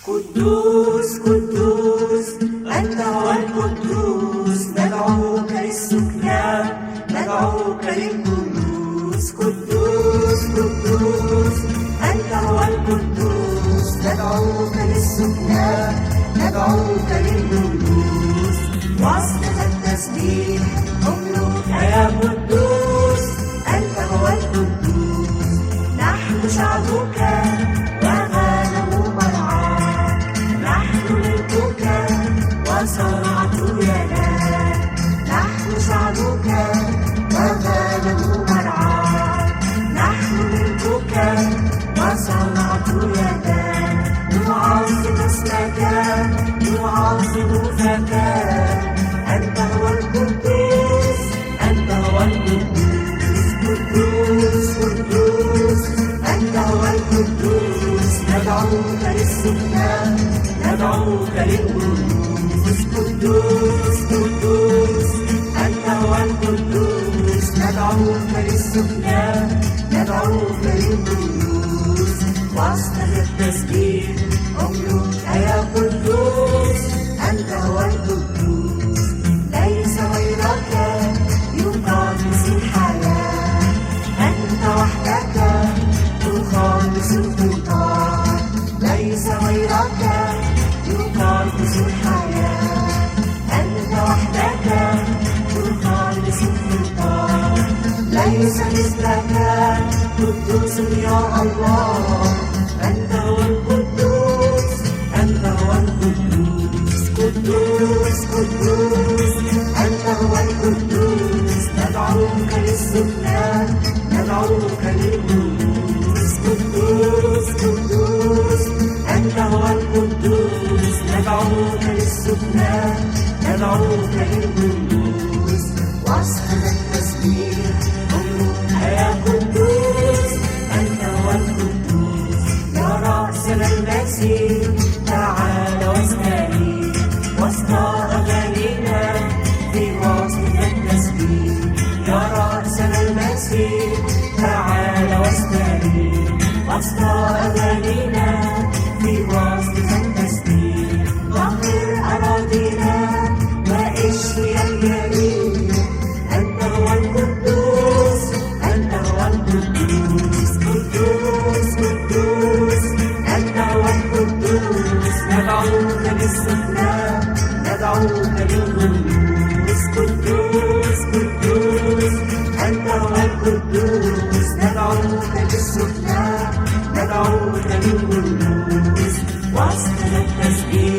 قدوس قدوس أنت هو القدوس، ندعوك للسكنى، ندعوك للجلوس. قدوس قدوس أنت هو القدوس، ندعوك للسكنى، ندعوك للجلوس. وسط التسبيح أملك يا قدوس، أنت هو القدوس. نحن شعبك وغنم مرعاك، نحن ملكك وصنعت يداك. نحن شعبك وغنم مرعاك، نحن ملكك وصنعت يداك. نعظم اسمك نعظم فتاك، أنت هو القدوس، أنت هو القدوس. قدوس قدوس أنت هو القدوس، ندعوك للسكنى، ندعوك للجلوس. قدوس قدوس أنت هو القدوس، ندعوك للسكنى، ندعوك للجلوس. وسط التسبيح أملك يا قدوس، أنت هو القدوس. ليس غيرك يقدس الحياة، أنت وحدك تخلص الخطاة. ليس غيرك يقدس الحياة، أنت وحدك تخلص الخطاة. ليس مثلك قدوس يا الله، أنت هو القدوس، أنت هو القدوس. قدوس قدوس أنت هو القدوس، ندعوك للسكنى، ندعوك للجلوس. قدوس قدوس أنت هو القدوس، ندعوك للسكنى، ندعوك للجلوس. وسط التسبيح أملك يا قدوس، أنت هو القدوس. يا رأسنا المسيح تعال واستريح، وسط أغانينا في وسط التسبيح. يا رأسنا المسيح تعال واستريح، وسط أغانينا في وسط التسبيح. طهر أراضينا واشفي الجميع، أنت هو القدوس، أنت هو القدوس. قدوس قدوس أنت هو القدوس، ندعوك للسكنى، ندعوك للجلوس. قدوس قدوس أنت هو القدوس، ندعوك للسكنى، ندعوك للجلوس. وسط التسبيح